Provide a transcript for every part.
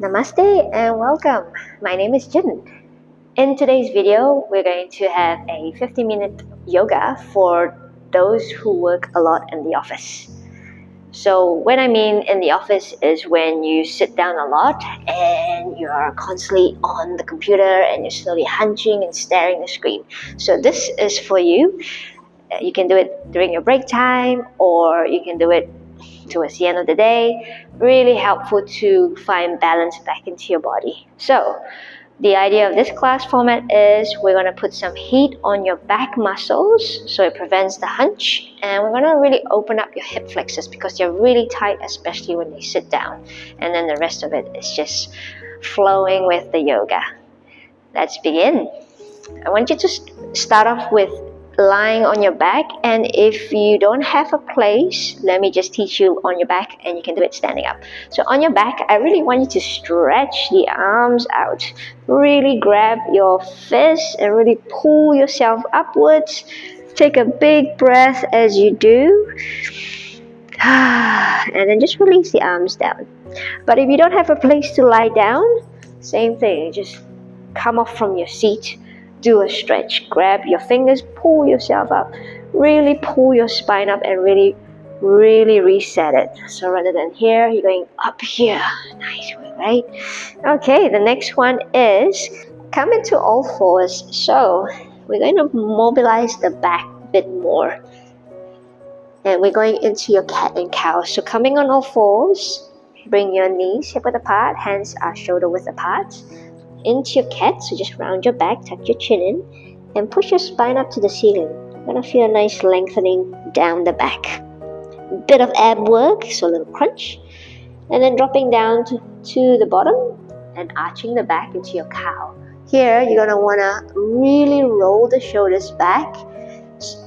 Namaste and welcome. My name is Jin. In today's video, we're going to have a 50-minute yoga for those who work a lot in the office. So when I mean in the office is when you sit down a lot and you are constantly on the computer and you're slowly hunching and staring at the screen. So this is for you. You can do it during your break time, or you can do it towards the end of the day. Really helpful to find balance back into your body. So the idea of this class format is we're going to put some heat on your back muscles so it prevents the hunch, and we're going to really open up your hip flexors because they're really tight, especially when they sit down, and then the rest of it is just flowing with the yoga. Let's begin. I want you to start off with lying on your back, and if you don't have a place, let me just teach you on your back, and you can do it standing up. So on your back, I really want you to stretch the arms out. Really grab your fists and really pull yourself upwards. Take a big breath as you do. And then just release the arms down. But if you don't have a place to lie down, same thing. Just come off from your seat. Do a stretch. Grab your fingers, pull yourself up. Really pull your spine up and really reset it. So rather than here, you're going up here. Nice way, right? Okay, the next one is come into all fours. So we're going to mobilize the back a bit more. And we're going into your cat and cow. So coming on all fours, bring your knees hip-width apart, hands are shoulder width apart. Into your cat, so just round your back, tuck your chin in, and push your spine up to the ceiling. You're gonna feel a nice lengthening down the back. Bit of ab work, so a little crunch. And then dropping down to the bottom and arching the back into your cow. Here, you're gonna wanna really roll the shoulders back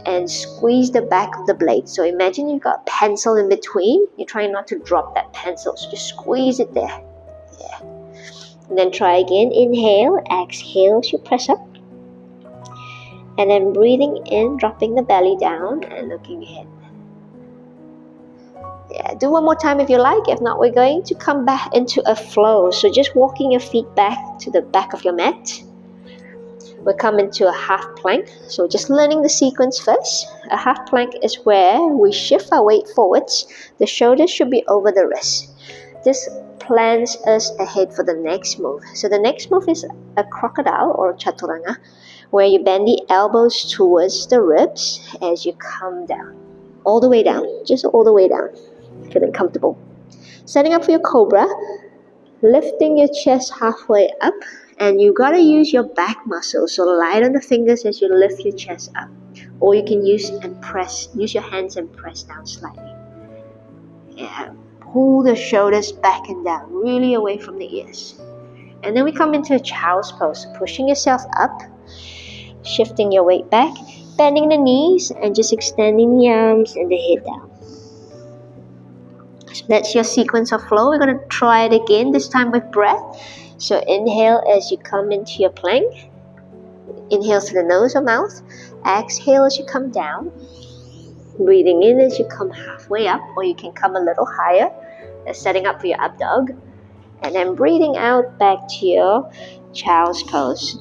and squeeze the back of the blade. So imagine you've got a pencil in between. You're trying not to drop that pencil, so just squeeze it there. Yeah. And then try again. Inhale, exhale as you press up. And then breathing in, dropping the belly down and looking ahead. Yeah, do one more time if you like. If not, we're going to come back into a flow. So just walking your feet back to the back of your mat. We'll come into a half plank. So just learning the sequence first. A half plank is where we shift our weight forwards. The shoulders should be over the wrist. This plans us ahead for the next move. So the next move is a crocodile or chaturanga, where you bend the elbows towards the ribs as you come down. All the way down. Just all the way down. Feeling comfortable. Setting up for your cobra, lifting your chest halfway up, and you gotta use your back muscles. So light on the fingers as you lift your chest up. Or you can use your hands and press down slightly. Yeah. Pull the shoulders back and down, really away from the ears. And then we come into a child's pose, pushing yourself up, shifting your weight back, bending the knees, and just extending the arms and the head down. So that's your sequence of flow. We're going to try it again, this time with breath. So inhale as you come into your plank. Inhale through the nose or mouth. Exhale as you come down. Breathing in as you come halfway up, or you can come a little higher, setting up for your up dog. And then breathing out back to your child's pose.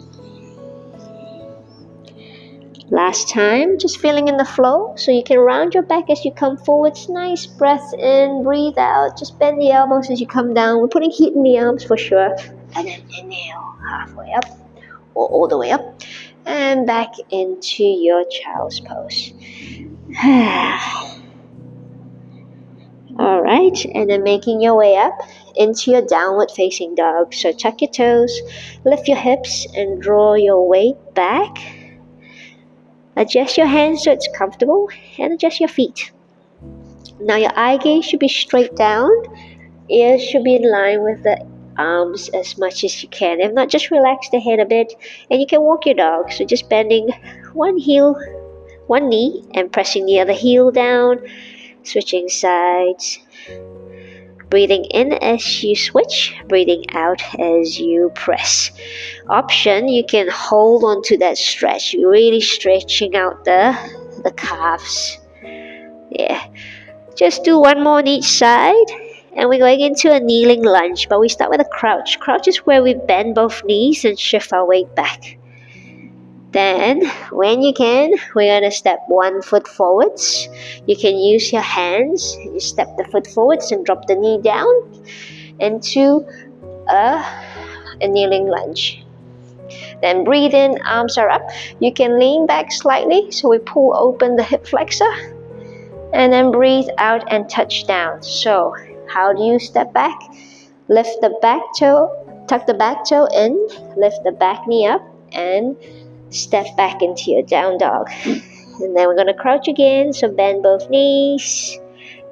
Last time, just feeling in the flow, so you can round your back as you come forwards. Nice breath in, breathe out. Just bend the elbows as you come down. We're putting heat in the arms for sure. And then inhale halfway up, or all the way up, and back into your child's pose. Alright, and then making your way up into your downward facing dog. So tuck your toes, lift your hips, and draw your weight back. Adjust your hands so it's comfortable, and adjust your feet. Now your eye gaze should be straight down. Ears should be in line with the arms as much as you can. If not, just relax the head a bit, and you can walk your dog. So just bending one knee and pressing the other heel down, switching sides. Breathing in as you switch, breathing out as you press. Option, you can hold on to that stretch. You're really stretching out the calves. Yeah. Just do one more on each side, And we're going into a kneeling lunge, but we start with a crouch. Crouch is where we bend both knees and shift our weight back. Then, when you can, we're going to step 1 foot forwards. You can use your hands. You step the foot forwards and drop the knee down into a kneeling lunge. Then breathe in, arms are up. You can lean back slightly, so we pull open the hip flexor. And then breathe out and touch down. So, how do you step back? Lift the back toe, tuck the back toe in, lift the back knee up, and step back into your down dog. And then we're going to crouch again, so bend both knees.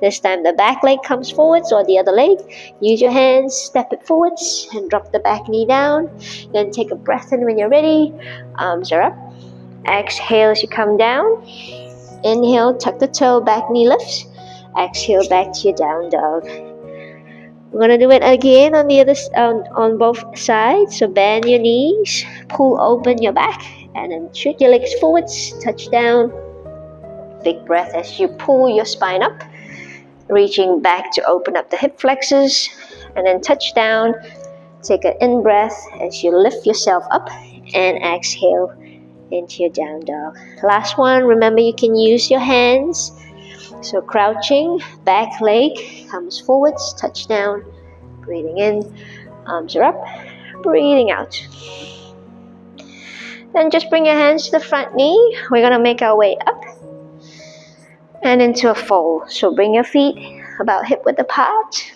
This time the back leg comes forwards or the other leg. Use your hands, step it forwards, and drop the back knee down. Then take a breath in when you're ready. Arms are up. Exhale as you come down. Inhale, tuck the toe, back knee lifts. Exhale, back to your down dog. We're going to do it again on the other on both sides. So bend your knees, pull open your back, and then shoot your legs forwards, touch down. Big breath as you pull your spine up, reaching back to open up the hip flexors, and then touch down. Take an in breath as you lift yourself up, and exhale into your down dog. Last one, remember you can use your hands. So crouching, back leg comes forwards, touch down, breathing in, arms are up, breathing out. Then just bring your hands to the front knee. We're going to make our way up and into a fold. So bring your feet about hip width apart.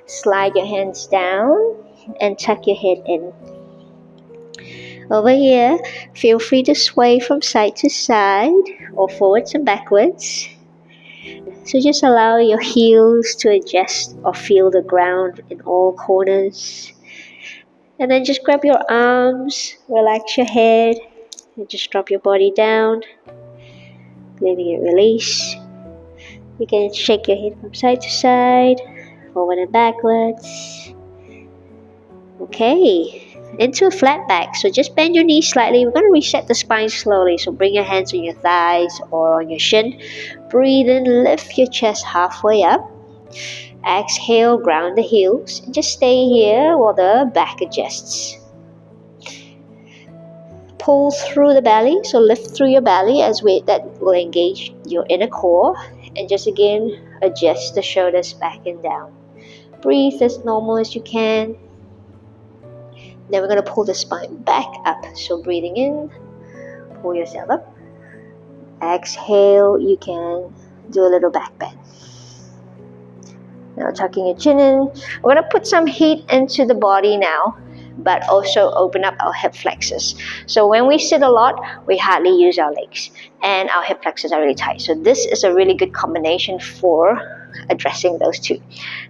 Slide your hands down and tuck your head in. Over here, feel free to sway from side to side or forwards and backwards. So just allow your heels to adjust or feel the ground in all corners. And then just grab your arms, relax your head, and just drop your body down, letting it release. You can shake your head from side to side, forward and backwards. Okay. Into a flat back, so just bend your knees slightly. We're going to reset the spine slowly, so bring your hands on your thighs or on your shin. Breathe in, lift your chest halfway up. Exhale, ground the heels, and just stay here while the back adjusts. Pull through the belly, so lift through your belly as that will engage your inner core, and just again adjust the shoulders back and down. Breathe as normal as you can. Then we're going to pull the spine back up. So breathing in, pull yourself up. Exhale, you can do a little back bend. Now tucking your chin in. We're going to put some heat into the body now, but also open up our hip flexors. So when we sit a lot, we hardly use our legs, and our hip flexors are really tight. So this is a really good combination for addressing those two.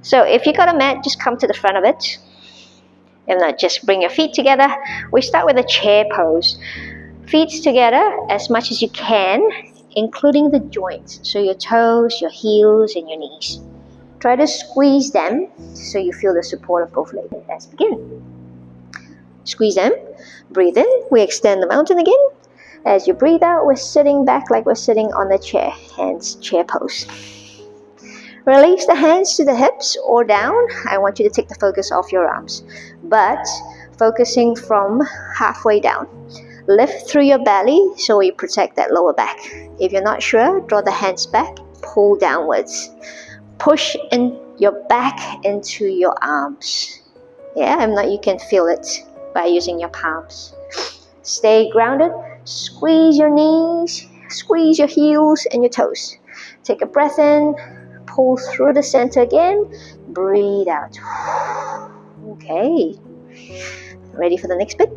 So if you got a mat, just come to the front of it. And not just bring your feet together. We start with a chair pose. Feet together as much as you can, including the joints. So your toes, your heels, and your knees. Try to squeeze them so you feel the support of both legs. Let's begin. Squeeze them. Breathe in. We extend the mountain again. As you breathe out, we're sitting back like we're sitting on the chair. Hands, chair pose. Release the hands to the hips or down. I want you to take the focus off your arms, but focusing from halfway down. Lift through your belly so you protect that lower back. If you're not sure, draw the hands back, pull downwards. Push in your back into your arms. Yeah, if not, you can feel it by using your palms. Stay grounded. Squeeze your knees, squeeze your heels and your toes. Take a breath in. Pull through the center again. Breathe out. Okay. Ready for the next bit?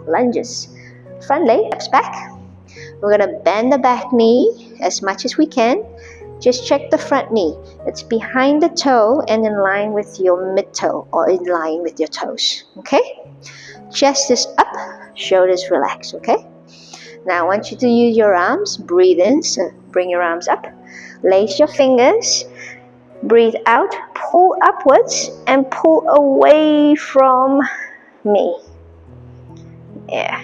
Lunges. Front leg, steps back. We're going to bend the back knee as much as we can. Just check the front knee. It's behind the toe and in line with your mid-toe or in line with your toes. Okay? Chest is up, shoulders relax. Okay? Now I want you to use your arms. Breathe in, so bring your arms up. Lace your fingers, breathe out, pull upwards and pull away from me. Yeah,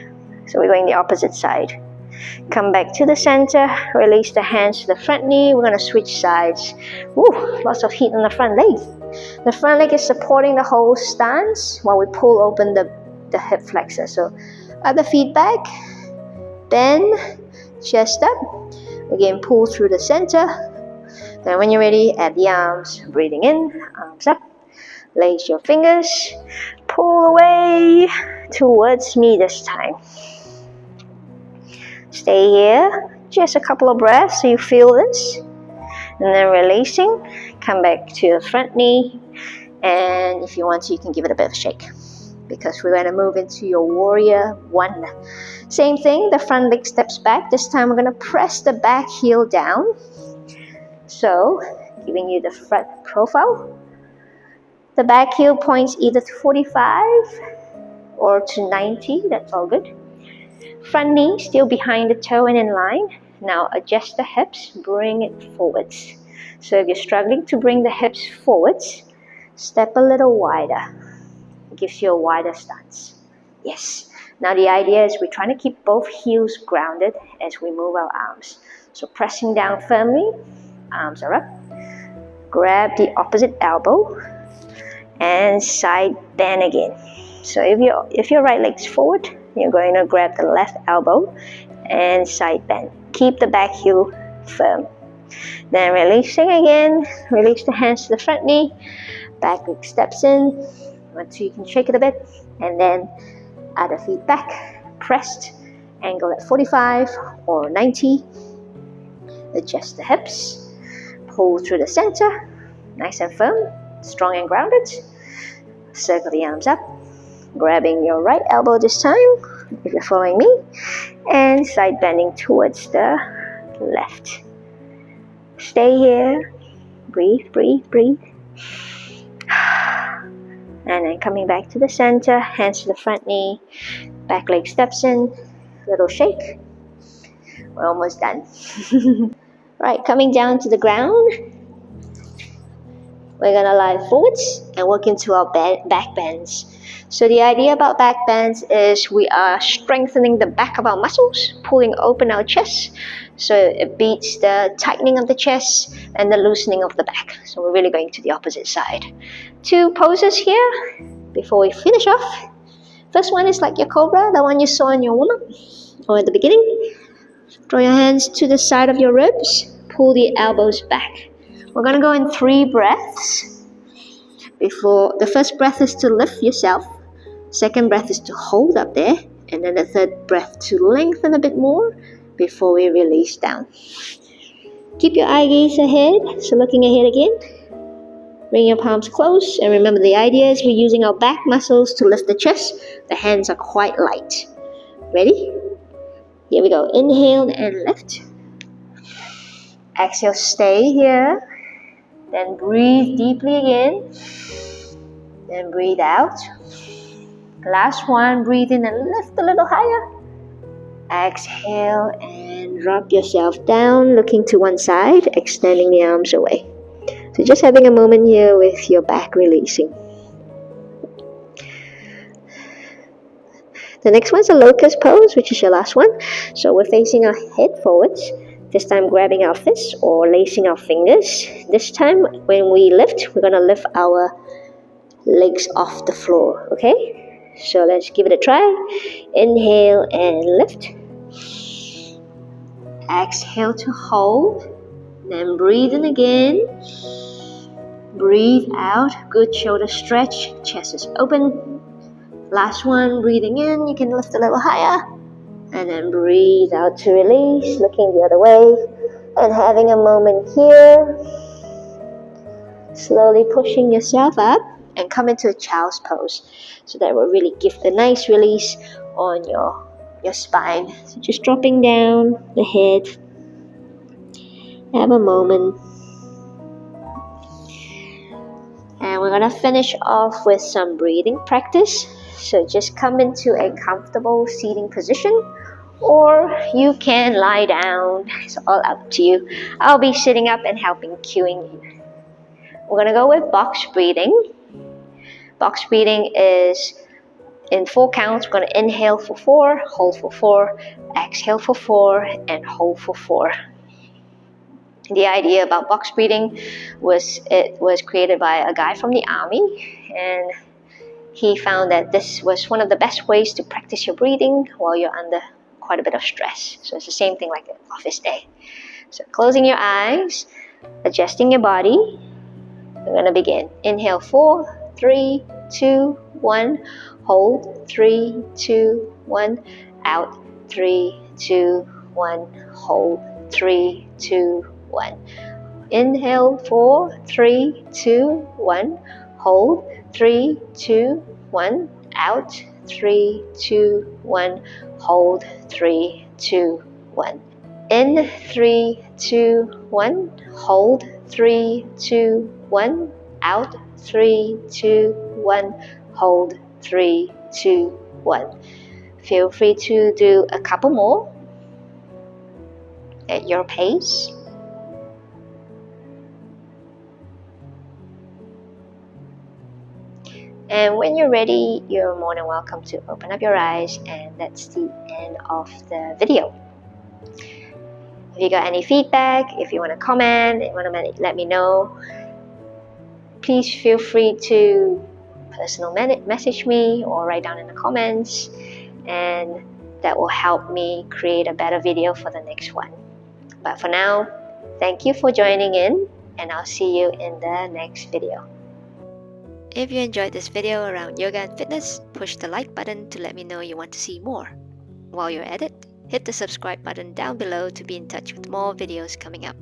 so we're going the opposite side. Come back to the center, release the hands to the front knee. We're going to switch sides. Woo, lots of heat on the front leg. The front leg is supporting the whole stance while we pull open the hip flexor. So other feet back, bend, chest up. Again, pull through the center. Then when you're ready, add the arms, breathing in, arms up. Lace your fingers, pull away towards me this time. Stay here, just a couple of breaths so you feel this. And then releasing, come back to the front knee. And if you want to, you can give it a bit of a shake, because we're going to move into your warrior one. Same thing, the front leg steps back. This time we're going to press the back heel down. So, giving you the front profile. The back heel points either to 45 or to 90, that's all good. Front knee still behind the toe and in line. Now adjust the hips, bring it forwards. So if you're struggling to bring the hips forwards, step a little wider. It gives you a wider stance. Yes. Now the idea is we're trying to keep both heels grounded as we move our arms. So pressing down firmly, arms are up. Grab the opposite elbow and side bend again. So if your right leg's forward, you're going to grab the left elbow and side bend. Keep the back heel firm. Then releasing again, release the hands to the front knee, back leg steps in, until you can shake it a bit, and then other feet back, pressed, angle at 45 or 90, adjust the hips, pull through the center, nice and firm, strong and grounded, circle the arms up, grabbing your right elbow this time, if you're following me, and side bending towards the left. Stay here, breathe, breathe, breathe. And then coming back to the center, hands to the front knee, back leg steps in, little shake. We're almost done. Right, coming down to the ground. We're going to lie forwards and work into our back bends. So the idea about back bends is we are strengthening the back of our muscles, pulling open our chest. So it beats the tightening of the chest and the loosening of the back. So we're really going to the opposite side. 2 poses here before we finish off. First one is like your cobra, the one you saw in your warm-up or at the beginning. Draw your hands to the side of your ribs, pull the elbows back. We're going to go in 3 breaths. The first breath is to lift yourself. Second breath is to hold up there. And then the third breath to lengthen a bit more before we release down. Keep your eye gaze ahead. So looking ahead again. Bring your palms close. And remember, the idea is we're using our back muscles to lift the chest. The hands are quite light. Ready? Here we go. Inhale and lift. Exhale, stay here. Then breathe deeply again. Then breathe out. Last one, breathe in and lift a little higher. Exhale and drop yourself down, looking to one side, extending the arms away. So just having a moment here with your back releasing. The next one's a locust pose, which is your last one. So we're facing our head forwards. This time grabbing our fists or lacing our fingers. This time when we lift, we're going to lift our legs off the floor, okay? So let's give it a try. Inhale and lift. Exhale to hold. Then breathe in again. Breathe out. Good shoulder stretch. Chest is open. Last one, breathing in. You can lift a little higher. And then breathe out to release, looking the other way, and having a moment here. Slowly pushing yourself up and come into a child's pose. So that will really give a nice release on your spine. So just dropping down the head. Have a moment. And we're going to finish off with some breathing practice. So just come into a comfortable seating position, or you can lie down. It's all up to you. I'll be sitting up and helping cueing you. We're going to go with box breathing. Box breathing is in 4 counts. We're going to inhale for 4, hold for 4, exhale for 4, and hold for 4. The idea about box breathing was created by a guy from the army, and he found that this was one of the best ways to practice your breathing while you're under quite a bit of stress. So it's the same thing like an office day. So closing your eyes, adjusting your body. We're going to begin. Inhale 4, 3, 2, 1. Hold 3, 2, 1. Out 3, 2, 1. Hold 3, 2, 1. Inhale 4, 3, 2, 1. Hold 3, 2, 1. Out 3, 2, 1. Hold 3, 2, 1. In 3, 2, 1. Hold 3, 2, 1. Out 3, 2, 1. Hold 3, 2, 1. Feel free to do a couple more at your pace. And when you're ready, you're more than welcome to open up your eyes, and that's the end of the video. If you got any feedback, if you want to comment, you want to let me know, please feel free to personal message me or write down in the comments, and that will help me create a better video for the next one. But for now, thank you for joining in, and I'll see you in the next video. If you enjoyed this video around yoga and fitness, push the like button to let me know you want to see more. While you're at it, hit the subscribe button down below to be in touch with more videos coming up.